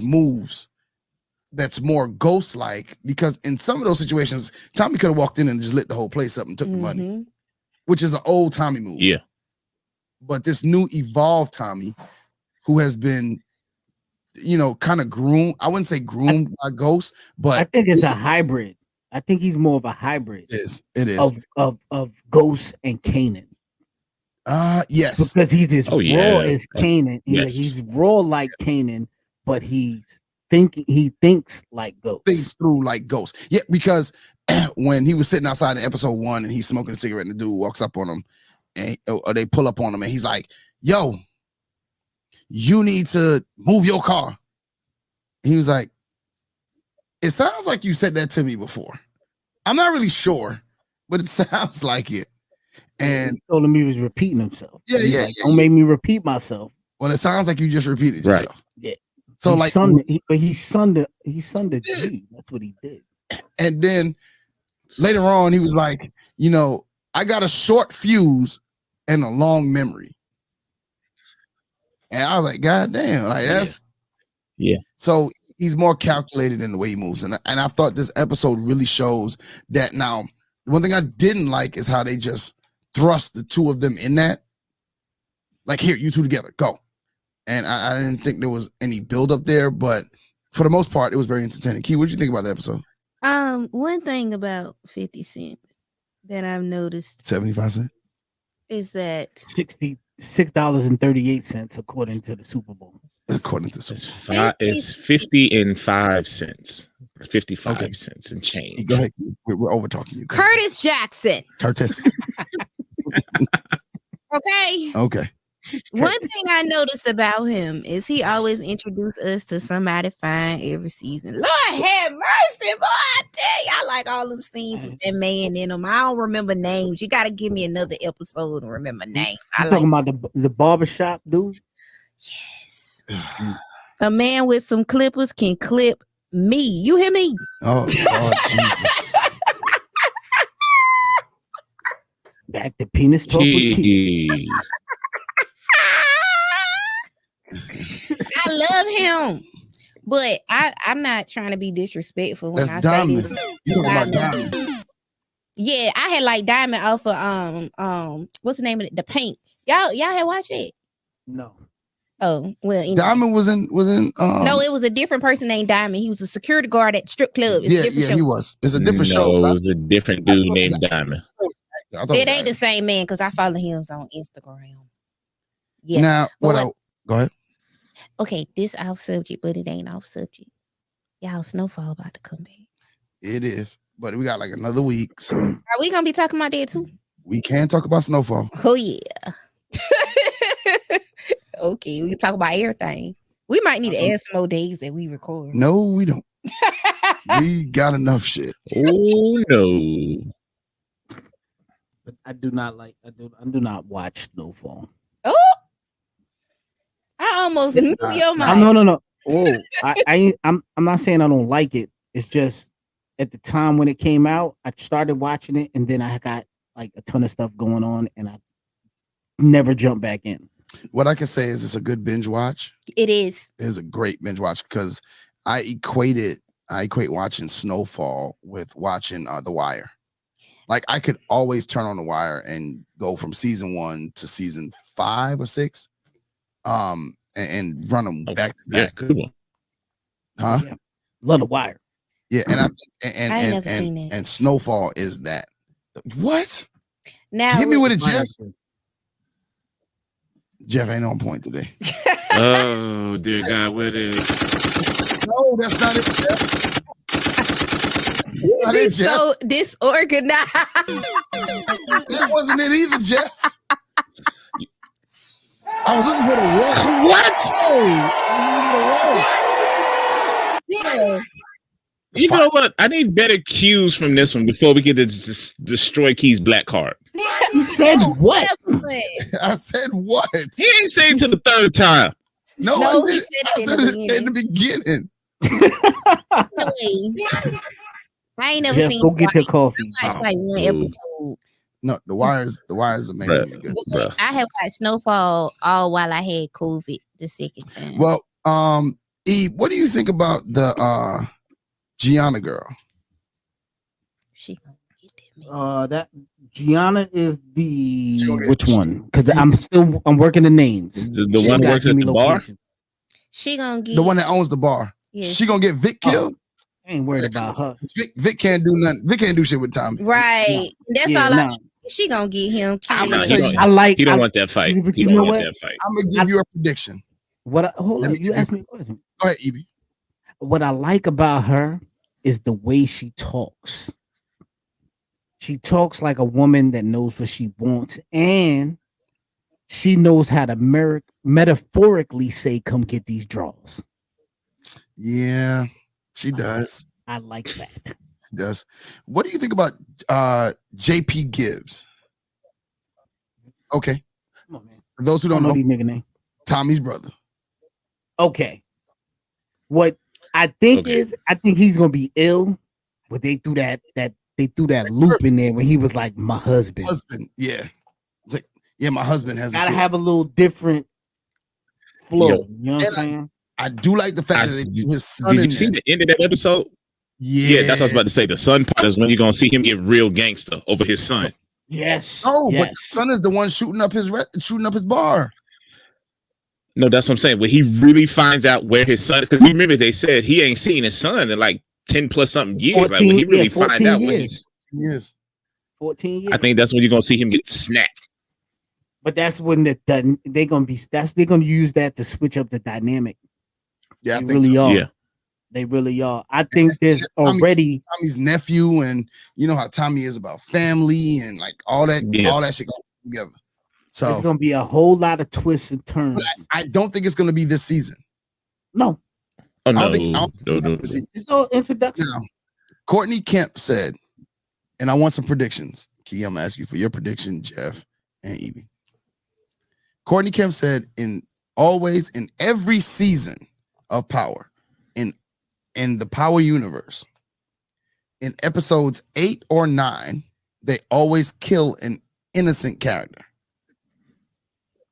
moves that's more Ghost-like, because in some of those situations, Tommy could have walked in and just lit the whole place up and took the money, Mm-hmm. which is an old Tommy move. Yeah. But this new evolved Tommy, who has been, kind of groomed. I wouldn't say groomed by Ghost, I but think it's a hybrid. I think he's more of a hybrid it is. of Ghost and Kanan. Yes. Because he's as Oh, raw yeah. as Kanan. Yes. He's raw like Kanan, but he thinks like Ghost. Things through like Ghost. Yeah, because when he was sitting outside in episode 1 and he's smoking a cigarette and the dude walks up on him, and or they pull up on him and he's like, yo, you need to move your car. And he was like, it sounds like you said that to me before. I'm not really sure, but it sounds like it. And He told him he was repeating himself. Yeah, He's yeah, like, yeah, don't make me repeat myself. well, it sounds like you just repeated Right. yourself. Yeah. So He like, sunned the G. That's what he did. and then later on, he was like, I got a short fuse and a long memory. And I was like, God damn, like that's Yeah. So he's more calculated in the way he moves. And I thought this episode really shows that. Now, one thing I didn't like is how they just thrust the two of them in that. Like, here, you two together, go. And I didn't think there was any build up there, but for the most part, it was very entertaining. Key, what did you think about the episode? One thing about 50 Cent that I've noticed 75 cents? is that $66.38 according to the Super Bowl. According to It's 50 cents. 55 Okay. cents and change. Go ahead. Key. We're over talking you. Curtis Jackson. Curtis. Okay. Okay. One thing I noticed about him is he always introduced us to somebody fine every season. Lord have mercy, boy. I tell you, I like all them scenes with that man in them. I don't remember names. You got to give me another episode to remember names. I You like, talking about the barbershop dude? yes. A man with some clippers can clip me. You hear me? Oh, Jesus. Back to penis talk with Keith. Jeez. I love him. But I'm not trying to be disrespectful when That's I Diamond. say this. You talking about Diamond. Diamond. Yeah, I had like Diamond off of what's the name of it? The Paint. Y'all had watched it? No. Oh, well, anyway. Diamond was in No, it was a different person named Diamond. He was a security guard at the strip club. It's a yeah, different yeah, show. he was. It's a different No, show. it but was a different dude named Diamond. I thought It was ain't the same man because I follow him on Instagram. Diamond. Yeah. Now, But what? Go ahead. Okay, this off subject, but it ain't off subject. Y'all, Snowfall about to come back. It is, but we got like another week, so Are we gonna be talking about that too? we can talk about Snowfall. Oh yeah. Okay, we can talk about everything. We might need to add some more days that we record. No, we don't. We got enough shit. Oh no. But I do not watch Snowfall. Oh, I almost knew your mind. No. Oh, I'm not saying I don't like it. It's just at the time when it came out, I started watching it, and then I got like a ton of stuff going on, and I never jumped back in. What I can say is it's a good binge watch. It is. It's a great binge watch because I equated I equate watching Snowfall with watching The Wire. Like I could always turn on The Wire and go from season 1 to season 5 or 6, and run them back to Yeah, back. good one. Huh? Yeah. Love The Wire. Yeah, and I think I ain't never seen it. and Snowfall is that. What? Now Hit me with it, Wire Jeff. too. Jeff ain't on point today. Oh dear God, what is? No, that's not it. Jeff. That's not it, He's Jeff. so disorganized. That wasn't it either, Jeff. I was looking for the one. What? Yeah. You know what? I need better cues from this one before we get to destroy Key's black card. He said what? I said what? He ain't saying to the third time. No, No, I he didn't. said I it said in it the in the beginning. I ain't never Jeff, seen go get your Wire. coffee. I watched like one Ooh. episode. No, the wire is amazingly good. Bruh. I have watched Snowfall all while I had COVID the second time. Well, E, what do you think about the Gianna girl? She gonna get that man. That Gianna is the Sure is. which one? Because I'm working the names. The She one who got works at Jimmy the bar? locations. She gonna get The one that owns the bar. yeah, She gonna get Vic killed. I ain't worried about her. Vic can't do nothing. Vic can't do shit with Tommy. right. That's Yeah, all nah. she gonna get him I'm killed. gonna Nah, tell he you. don't, I like. he don't I- want that fight. But He you don't know want what? that fight. I'm gonna give you a prediction. Hold Let on. me You give asked me a question. Go ahead, Evie. What I like about her is the way she talks. She talks like a woman that knows what she wants, and she knows how to metaphorically say, "Come get these draws." Yeah, she does. I like that. She does. What do you think about JP Gibbs? Okay. Come on, man. For those who I don't don't know know, these nigga name. Tommy's brother. Okay. What I think Okay. is, I think he's gonna be ill, but they threw that loop in there when he was like, "My husband." Husband. Yeah. It's like, yeah, my husband has a Gotta kid. have a little different flow. Yo. You know what I'm And saying? I do like the fact that they threw his son Did in you see there. the end of that episode? Yeah, Yeah, that's what I was about to say. The son part is when you're gonna see him get real gangster over his son. Yes. Oh, yes. but the son is the one shooting up his bar. No, that's what I'm saying. When he really finds out where his son, because remember they said he ain't seen his son in like 10 plus something years. Like when he really find 14 out, when he, years. Yes. 14 years. I think that's when you're gonna see him get snapped. But that's when they're gonna use that to switch up the dynamic. Yeah, I They think really so. are. Yeah. They really are. I think there's Tommy's- already Tommy's nephew, and you know how Tommy is about family and like all that shit goes together. there's So gonna be a whole lot of twists and turns. I don't think it's gonna be this season. No, Oh I no, don't think no, it's no. this season. it's all introduction. Now, Courtney Kemp said, and I want some predictions. Key, I'm gonna ask you for your prediction, Jeff and Evie. Courtney Kemp said, in every season of Power, in the Power universe, in episodes 8 or 9, they always kill an innocent character.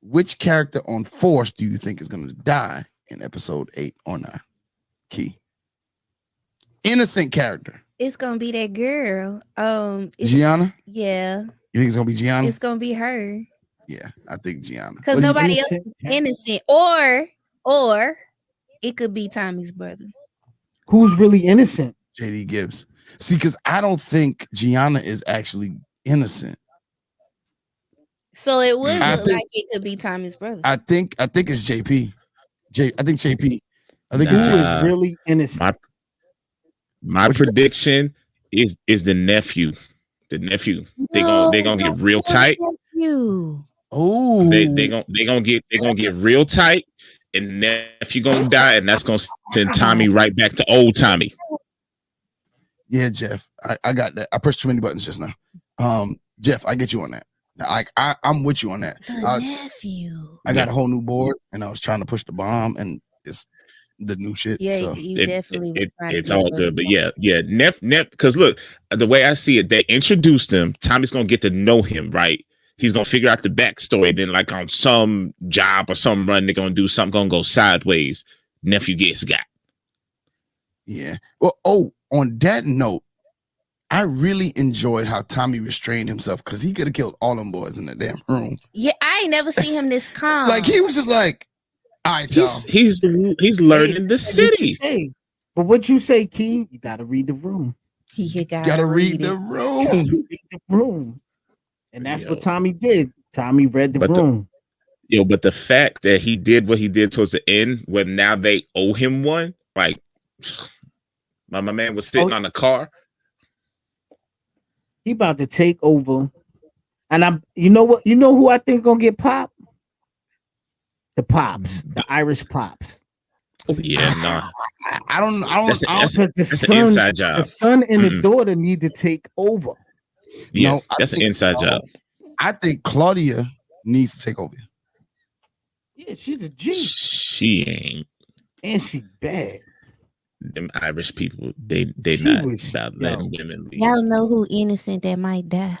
Which character on Force do you think is going to die in episode 8 or 9? Key. Innocent character. It's gonna be that girl. Gianna? Yeah, You think it's going to be Gianna? it's gonna be her Yeah, I think Gianna. because What do you- nobody else is innocent. Or it could be Tommy's brother. Who's really innocent? JD Gibbs. See, because I don't think Gianna is actually innocent. So it would I look think- like it could be Tommy's brother. I think it's JP. I think JP. I think Who it's is JP. Nah. really innocent? My What you- prediction is the nephew. The nephew. They gonna get real tight. You. Oh, They gonna get real tight, and nephew gonna die, and that's gonna send Tommy right back to old Tommy. yeah, Jeff. I got that. I pressed too many buttons just now. Jeff, I get you on that. I'm with you on that. The nephew. I got a whole new board, and I was trying to push the bomb, and it's the new shit. Yeah, So you definitely was trying to It's get all us good, but going. yeah, Neff. Because look, the way I see it, they introduced him. Tommy's gonna get to know him, right? He's gonna figure out the backstory. Then, like on some job or some run, they're gonna do something, gonna go sideways. Nephew gets got. Yeah. Well, on that note, I really enjoyed how Tommy restrained himself because he could have killed all them boys in the damn room. Yeah, I ain't never seen him this calm. Like he was just like, all right, y'all. He's learning the city. But what you say, Key? You gotta read the room. He Gotta read the it. room. Read the room. And that's Yo. what Tommy did. Tommy read the But room. But the fact that he did what he did towards the end, when now they owe him one, like my man was sitting on the car. He about to take over. And you know what? You know who I think gonna get popped? The Pops, the Irish Pops. Yeah, no. I don't. That's The an inside job. The son and the daughter need to take over. Yeah, No, that's an inside job. I think Claudia needs to take over. Yeah, she's a G. She ain't. And she bad. Them Irish people, they She not was- about yo. letting women leave. Y'all know who innocent that might die?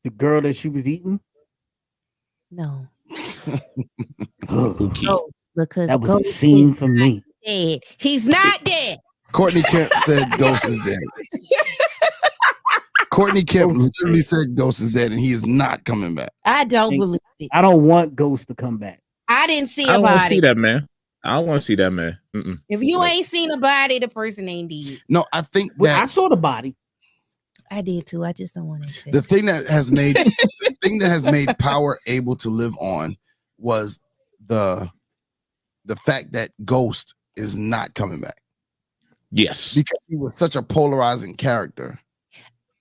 The girl that she was eating. No. Who key? Ghost, because That was a Ghost scene is for me. dead. He's not dead. Courtney Kemp said Ghost is dead. Courtney Kemp literally said Ghost is dead, and he is not coming back. I don't believe it. I don't want Ghost to come back. I didn't see I a don't want to body. see that man. I don't want to see that man. Mm-mm. If you ain't seen a body, the person ain't dead. No, I think Well, that I saw the body. I did too. I just don't want to accept the it. thing that has made Power able to live on was the fact that Ghost is not coming back Yes. because he was such a polarizing character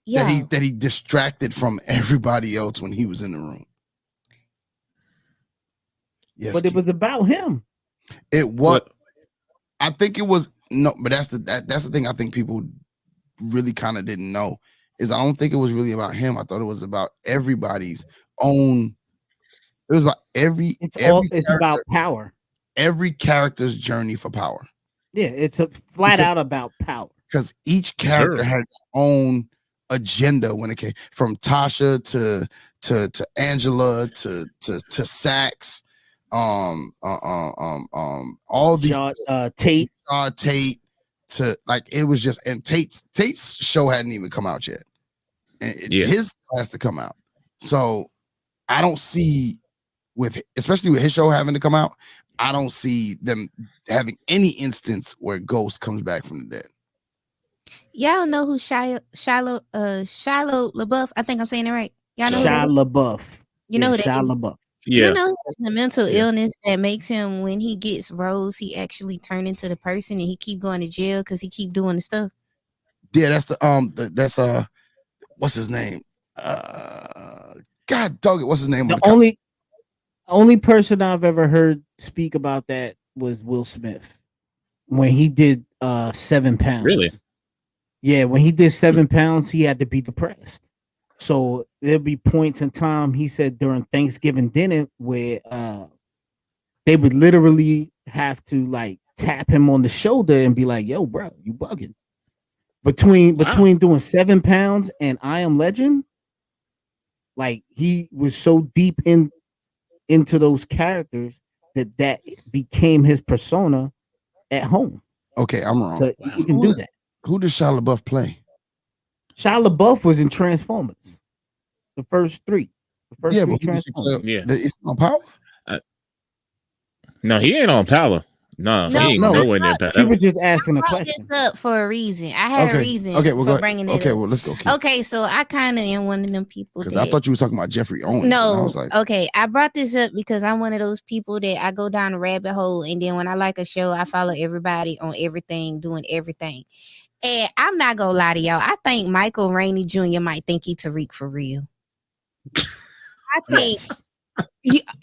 Yeah. that he distracted from everybody else when he was in the room. Yes, But it was about him. it was. I think it was no, but that's the thing. I think people really kind of didn't know is I don't think it was really about him. I thought it was about everybody's own. It was about every It's character- about power. every character's journey for power Yeah, it's a flat out about power. because each character Sure. had its own agenda when it came from Tasha to Angela to Sax, all these Tate. Tate to like it was just and Tate's show hadn't even come out yet, and Yeah. his has to come out. So I don't see especially with his show having to come out. I don't see them having any instance where Ghost comes back from the dead. Y'all know who Shiloh LaBeouf? I think I'm saying it right. Y'all know who that Shia is? LaBeouf. You know who that Shia is? LaBeouf. Yeah. You know the mental Yeah. illness that makes him when he gets roles, he actually turn into the person and he keep going to jail because he keep doing the stuff. Yeah, that's that's what's his name? God dog it, what's his name? The only person I've ever heard speak about that was Will Smith when he did 7 pounds. Really? Yeah, when he did 7 pounds, he had to be depressed. So there'll be points in time, he said, during Thanksgiving dinner where they would literally have to like tap him on the shoulder and be like, yo, bro, you bugging. Between doing 7 pounds and I Am Legend, like he was so deep into those characters that became his persona at home. Okay, I'm wrong. So you can do that. Who does Shia LaBeouf play? Shia LaBeouf was in Transformers, the first three. But who does he play? Yeah. It's on Power. No, he ain't on Power. No, he ain't no. nowhere near Power. She was just asking a I brought question. this up for a reason. I had a reason Okay, well, for go bringing ahead. it Okay, up. well, let's go. Okay, so I kind of am one of them people Because that I thought you were talking about Jeffrey Owens. and I no, was like, okay. I brought this up because I'm one of those people that I go down a rabbit hole, and then when I like a show, I follow everybody on everything, doing everything. And I'm not gonna lie to y'all. I think Michael Rainey Jr. might think he Tariq for real. I think.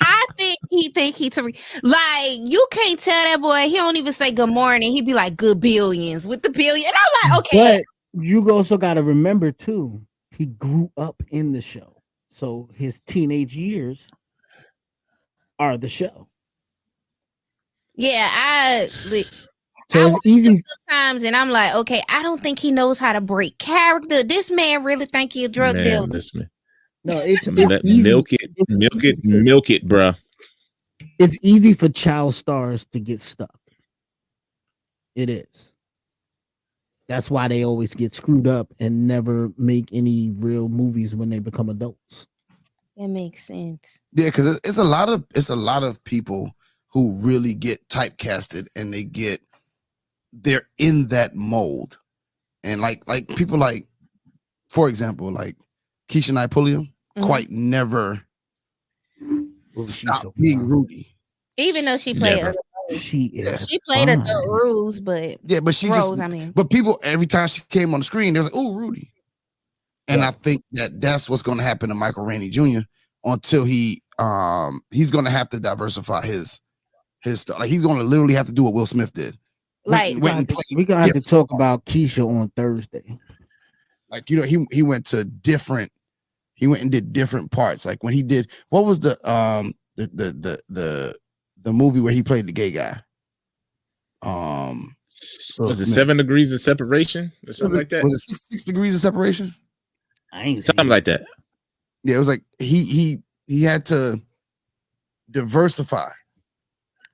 I think he Tariq. Like you can't tell that boy. He don't even say good morning. He be like good billions with the billion. And I'm like, okay. But you also got to remember too, he grew up in the show, so his teenage years are the show. Yeah, So I it's easy. sometimes, and I'm like, okay, I don't think he knows how to break character. This man really think he a drug Man, dealer. listen, No, it's Let- easy. milk it, bruh. It's easy for child stars to get stuck. It is. That's why they always get screwed up and never make any real movies when they become adults. That makes sense. Yeah, because it's a lot of people who really get typecasted and they're in that mold. And like people like, for example, like Keisha Knight Pulliam, quite never stopped being Rudy. Even though she played Never. other roles. She is. She played fine. adult roles, but Yeah, but she roles, just but people every time she came on the screen, they was like, "Oh, Rudy." And I think that's what's going to happen to Michael Rainey Jr. until he's going to have to diversify his stuff. Like he's going to literally have to do what Will Smith did. like Went and played We're gonna have to talk about Keisha on Thursday. like he went to different. He went and did different parts. Like when he did what was the movie where he played the gay guy? Was it 7 Degrees of Separation or something like that? Was it 6 Degrees of Separation? I ain't Something like that. Yeah, it was like he had to diversify.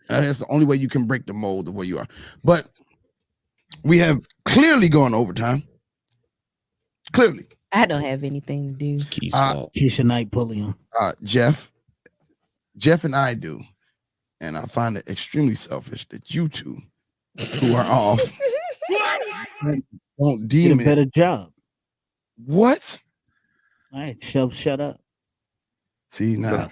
And that's the only way you can break the mold of where you are. But we have clearly gone overtime. Clearly. I don't have anything to do. Keith's Uh, fault. Keisha Knight Pulliam. Jeff and I do. And I find it extremely selfish that you two who are off won't Get deem a it. better job. What? All right, shut up. See, now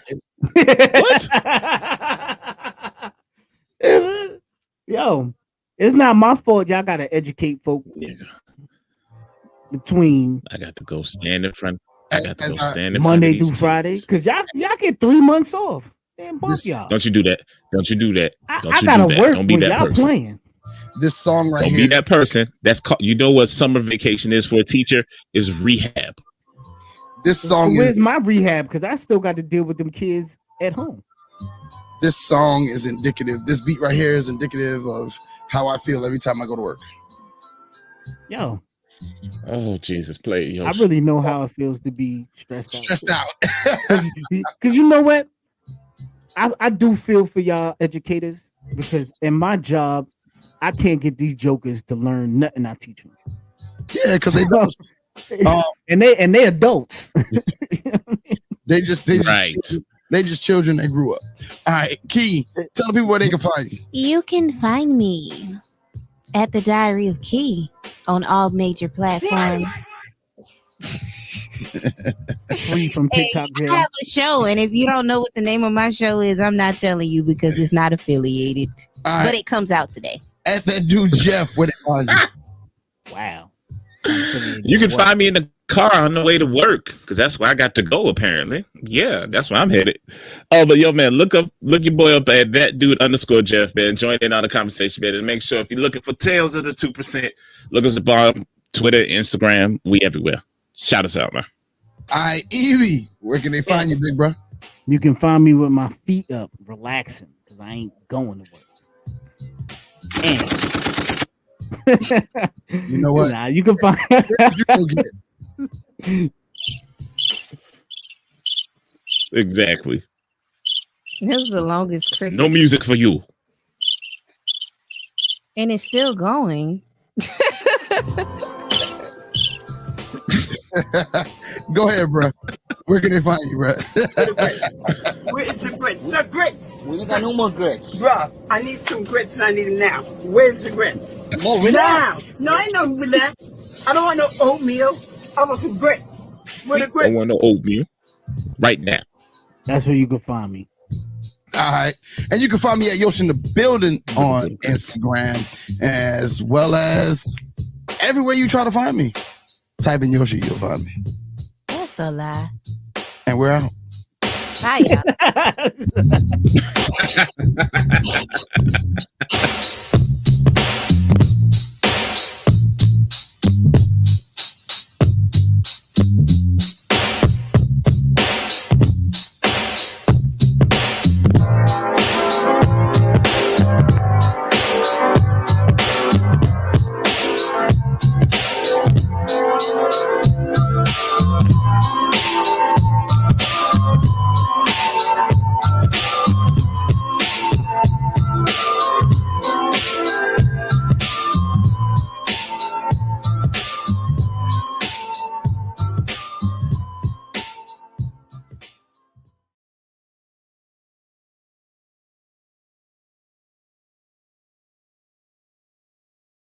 Yo, it's not my fault. Y'all gotta educate folk between I got to go stand in front. I got to As go I- stand in front Monday of these through kids. Friday, because y'all get 3 months off. Damn, bump This- y'all. Don't you do that. Don't you do that. Don't I you gotta do that. work Don't be when that y'all person. playing. this song right Don't here. be that person. That's called, you know what summer vacation is for a teacher is rehab. This song Where's is my rehab? Because I still got to deal with them kids at home. indicative. This beat right here is indicative of how I feel every time I go to work. Yo, Oh Jesus, play yo. I really know how it feels to be stressed out. Stressed out. Because you know what? I do feel for y'all educators because in my job, I can't get these jokers to learn nothing I teach them. Yeah, because they don't. and they adults. They just Right. they just children that grew up. All right, Key, tell the people where they can find you. You can find me at the Diary of Key on all major platforms. Free from Hey, TikTok I jail. have a show, and if you don't know what the name of my show is, I'm not telling you because it's not affiliated. All But right, it comes out today. at that dude Jeff, where they find you. Wow. You can find me in the car on the way to work because that's where I got to go. Apparently, yeah, that's where I'm headed. Oh, but yo, man, look your boy up at that dude _ Jeff, man. Join in on the conversation, man, and make sure if you're looking for Tales of the 2%, look us up on Twitter, Instagram, we everywhere. Shout us out, man. All right, Evie, where can they find you, big bro? You can find me with my feet up, relaxing, because I ain't going to work. And You know what? Nah, you can find You go get it. Exactly. This is the longest Christmas. No music for you. And it's still going. Go ahead, bro. Where can they find you, bro? Where is the grits? The grits! We ain't got no more grits. Bruh, I need some grits and I need it now. Where's the grits? More relax. Now! No, I ain't no relax. I don't want no oatmeal. I want some grits. Where the I grits? want no oatmeal right now. that's where you can find me. All right. And you can find me at Yosh in the Building on Instagram, as well as everywhere you try to find me. Type in Yoshi, you'll find me. That's a lie. And we're out. Bye, y'all.